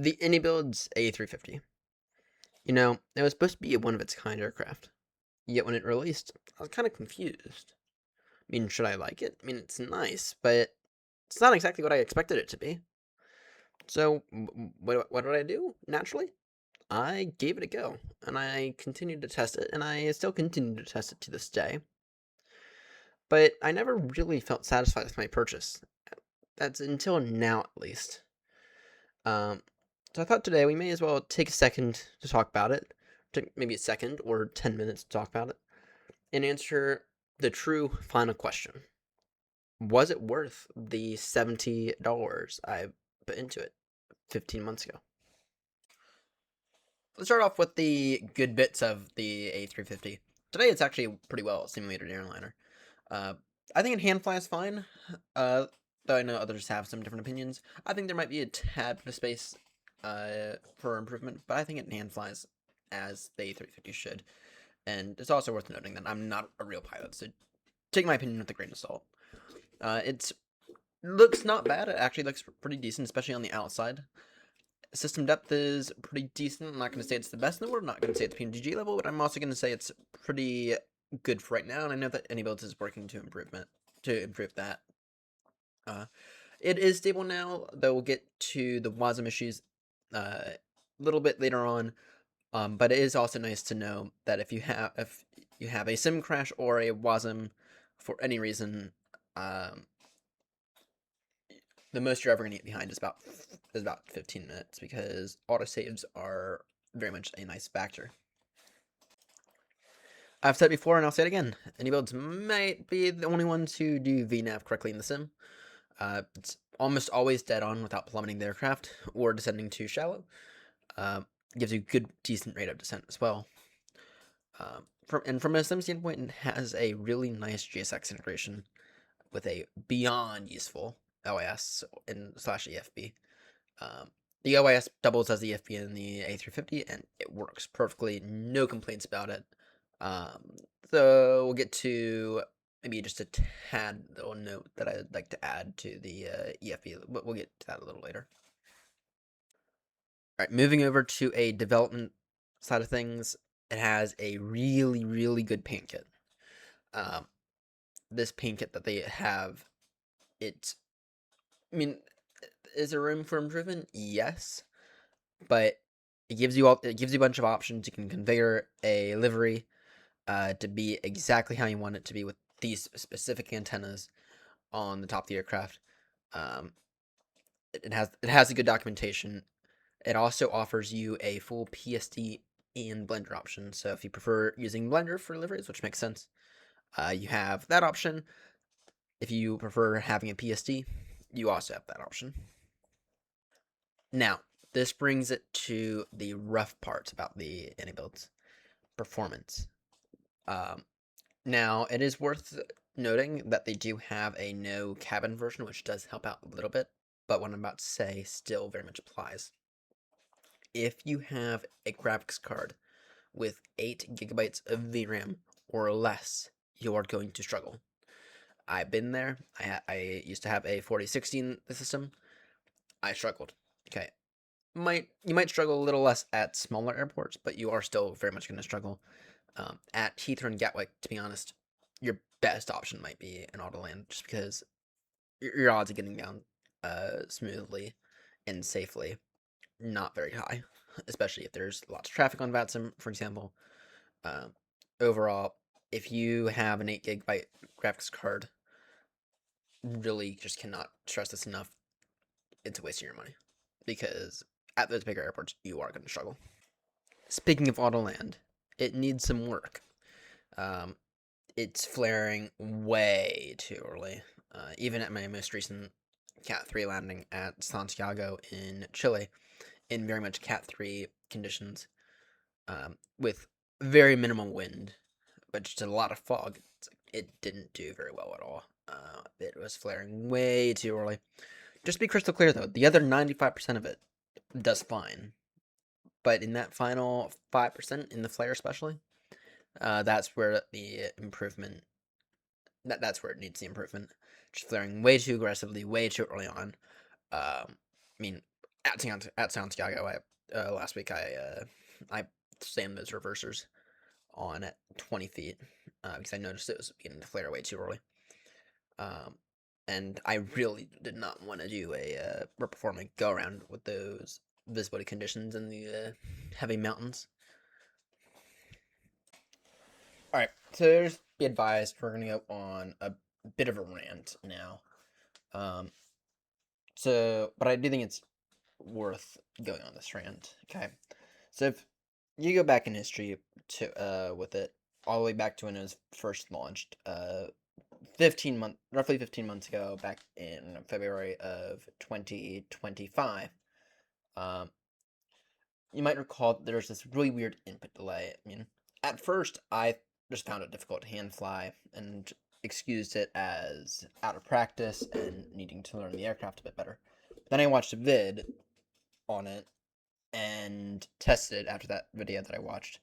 The iniBuilds A350. You know, it was supposed to be a one-of-its-kind aircraft. Yet when it released, I was kind of confused. I mean, should I like it? I mean, it's nice, but it's not exactly what I expected it to be. So, what did I do? Naturally, I gave it a go, and I continued to test it, and I still continue to test it to this day. But I never really felt satisfied with my purchase. That's until now, at least. Um, so I thought today we may as well take a second to talk about it. Take maybe a second or 10 minutes to talk about it and answer the true final question. Was it worth the $70 I put into it 15 months ago? Let's start off with the good bits of the A350. Today it's actually a pretty well simulated airliner. Uh, I think in hand fly is fine, though I know others have some different opinions. I think there might be a tad bit of space for improvement, but I think it hand flies as the A350 should. And it's also worth noting that I'm not a real pilot, so take my opinion with a grain of salt. It looks not bad. It actually looks pretty decent, especially on the outside. System depth is pretty decent. I'm not going to say it's the best in the world. I'm not going to say it's PNGG level, but I'm also going to say it's pretty good for right now. And I know that iniBuilds is working to improve that. It is stable now, though we'll get to the WASM issues a little bit later on. But it is also nice to know that if you have a sim crash or a WASM for any reason, the most you're ever going to get behind is about 15 minutes because autosaves are very much a nice factor. I've said it before and I'll say it again. iniBuilds might be the only ones who do VNAV correctly in the sim. It's almost always dead on without plummeting the aircraft or descending too shallow. Gives you good, decent rate of descent as well. From a sim standpoint, it has a really nice GSX integration with a beyond useful OIS and slash EFB. The OIS doubles as the EFB in the A350, and it works perfectly. No complaints about it. So we'll get to maybe just a tad little note that I'd like to add to the EFB, but we'll get to that a little later. All right, moving over to a development side of things, it has a really, really good paint kit. This paint kit that they have, I mean, is there room for improvement? Yes, but it gives you a bunch of options. You can configure a livery to be exactly how you want it to be with these specific antennas on the top of the aircraft. Um, it has a good documentation. It also offers you a full PSD and Blender option. So if you prefer using Blender for liveries, which makes sense, you have that option. If you prefer having a PSD, you also have that option. Now, this brings it to the rough parts about the iniBuilds performance. Now, it is worth noting that they do have a no cabin version, which does help out a little bit, but what I'm about to say still very much applies. If you have a graphics card with 8 gigabytes of VRAM or less, you are going to struggle. I've been there. I used to have a 4060 in the system. I struggled. Okay. You might struggle a little less at smaller airports, but you are still very much going to struggle. At Heathrow and Gatwick, to be honest, your best option might be an Autoland, just because your odds of getting down smoothly and safely not very high, especially if there's lots of traffic on VATSIM, for example. Uh, Overall, if you have an 8 gigabyte graphics card, really just cannot stress this enough. It's a waste of your money because at those bigger airports, you are going to struggle. Speaking of Autoland, it needs some work. Um, it's flaring way too early. Even at my most recent Cat 3 landing at Santiago in Chile, in very much Cat 3 conditions, with very minimal wind, but just a lot of fog, it didn't do very well at all. It was flaring way too early. Just to be crystal clear, though, the other 95% of it does fine. But in that final 5%, in the flare especially, that's where the improvement that's where it needs the improvement. Just flaring way too aggressively, way too early on. I mean, at Santiago, last week I slammed those reversers on at 20 feet because I noticed it was beginning to flare way too early. And I really did not want to do a perform a go around with those visibility conditions in the heavy mountains. All right, so just be advised, we're gonna go on a bit of a rant now. Um, but I do think it's worth going on this rant. Okay, so if you go back in history to with it all the way back to when it was first launched, roughly 15 months ago, back in February of 2025. Um, you might recall that there's this really weird input delay. I mean, at first I just found it difficult to hand fly and excused it as out of practice and needing to learn the aircraft a bit better. Then I watched a vid on it and tested it after that video that I watched,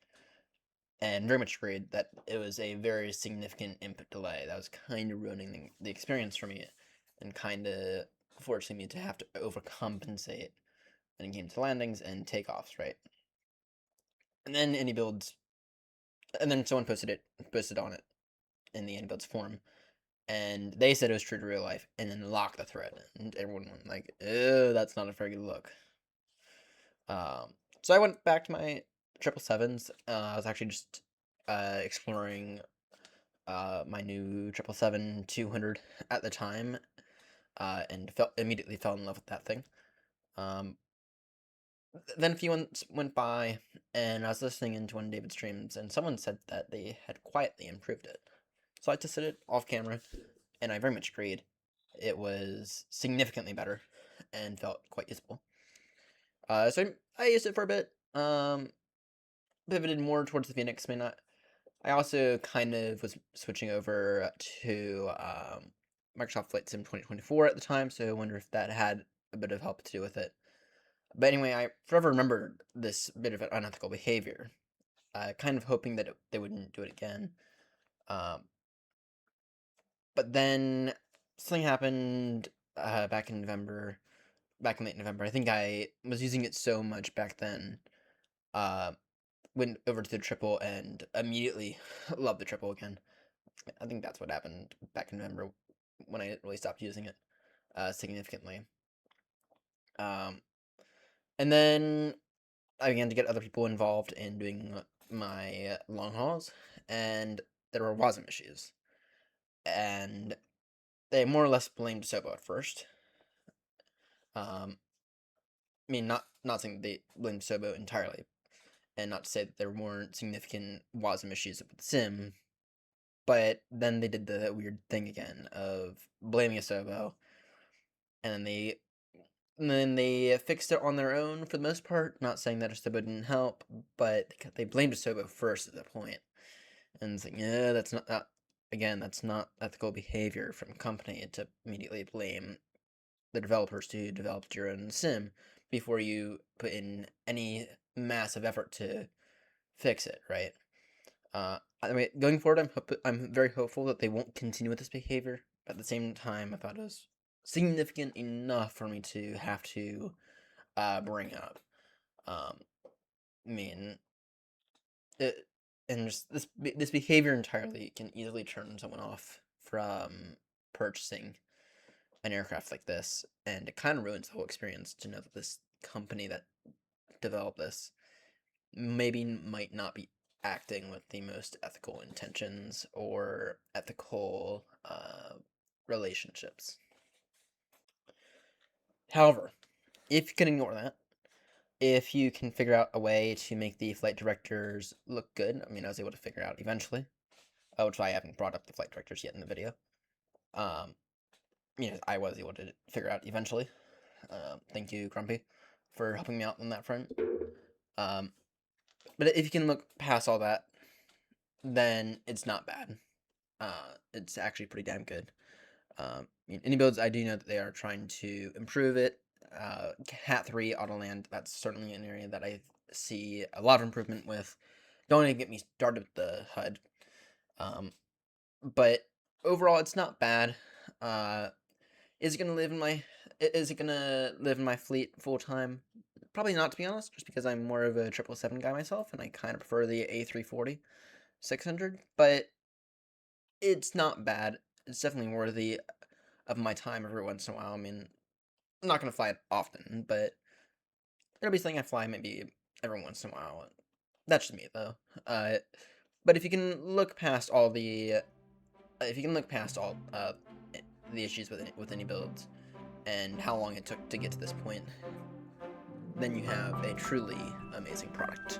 and very much agreed that it was a very significant input delay that was kind of ruining the experience for me and kind of forcing me to have to overcompensate when it came to landings and takeoffs, right? And then iniBuilds, and then someone posted on it in the iniBuilds forum, and they said it was true to real life, and then locked the thread, and everyone went like, "Oh, that's not a very good look." So I went back to my 777s. I was actually just exploring my new 777-200 at the time, and immediately fell in love with that thing. Um, then a few months went by, and I was listening into one of David's streams, and someone said that they had quietly improved it. So I tested it off camera, and I very much agreed. It was significantly better, and felt quite useful. So I used it for a bit. Pivoted more towards the Phoenix. I mean, I also kind of was switching over to Microsoft Flight Sim 2024 at the time, so I wonder if that had a bit of help to do with it. But anyway, I forever remembered this bit of unethical behavior, kind of hoping that they wouldn't do it again. But then something happened back in November, back in late November. I think I was using it so much back then. Uh, Went over to the triple and immediately loved the triple again. I think that's what happened back in November when I really stopped using it significantly. Um, and then I began to get other people involved in doing my long hauls, and there were WASM issues. And they more or less blamed Sobo at first. I mean, not saying they blamed Sobo entirely, and not to say that there weren't significant WASM issues with the sim, but then they did the weird thing again of blaming a Sobo, and then they fixed it on their own for the most part. Not saying that Asobo didn't help, but they blamed Asobo first at that point. And it's like, yeah, that's not ethical behavior from a company to immediately blame the developers who developed your own sim before you put in any massive effort to fix it, right? I mean, going forward, I'm very hopeful that they won't continue with this behavior. But at the same time, I thought it was significant enough for me to have to bring up. Um, I mean, it, and just this behavior entirely can easily turn someone off from purchasing an aircraft like this, and it kind of ruins the whole experience to know that this company that developed this maybe might not be acting with the most ethical intentions or ethical relationships. However, if you can ignore that, if you can figure out a way to make the flight directors look good, I mean, I was able to figure out eventually, which I haven't brought up the flight directors yet in the video. I was able to figure out eventually. Thank you, Grumpy, for helping me out on that front. But if you can look past all that, then it's not bad. It's actually pretty damn good. iniBuilds, I do know that they are trying to improve it. Cat 3 Autoland, that's certainly an area that I see a lot of improvement with. Don't even get me started with the HUD. But overall, it's not bad. Is it going to live in my Is it gonna live in my fleet full time? Probably not, to be honest, just because I'm more of a 777 guy myself, and I kind of prefer the A340 600, but it's not bad. It's definitely worthy of my time every once in a while. I mean, I'm not gonna fly it often, but it'll be something I fly maybe every once in a while. That's just me, though. Uh, but if you can look past all the issues with any builds and how long it took to get to this point, then you have a truly amazing product.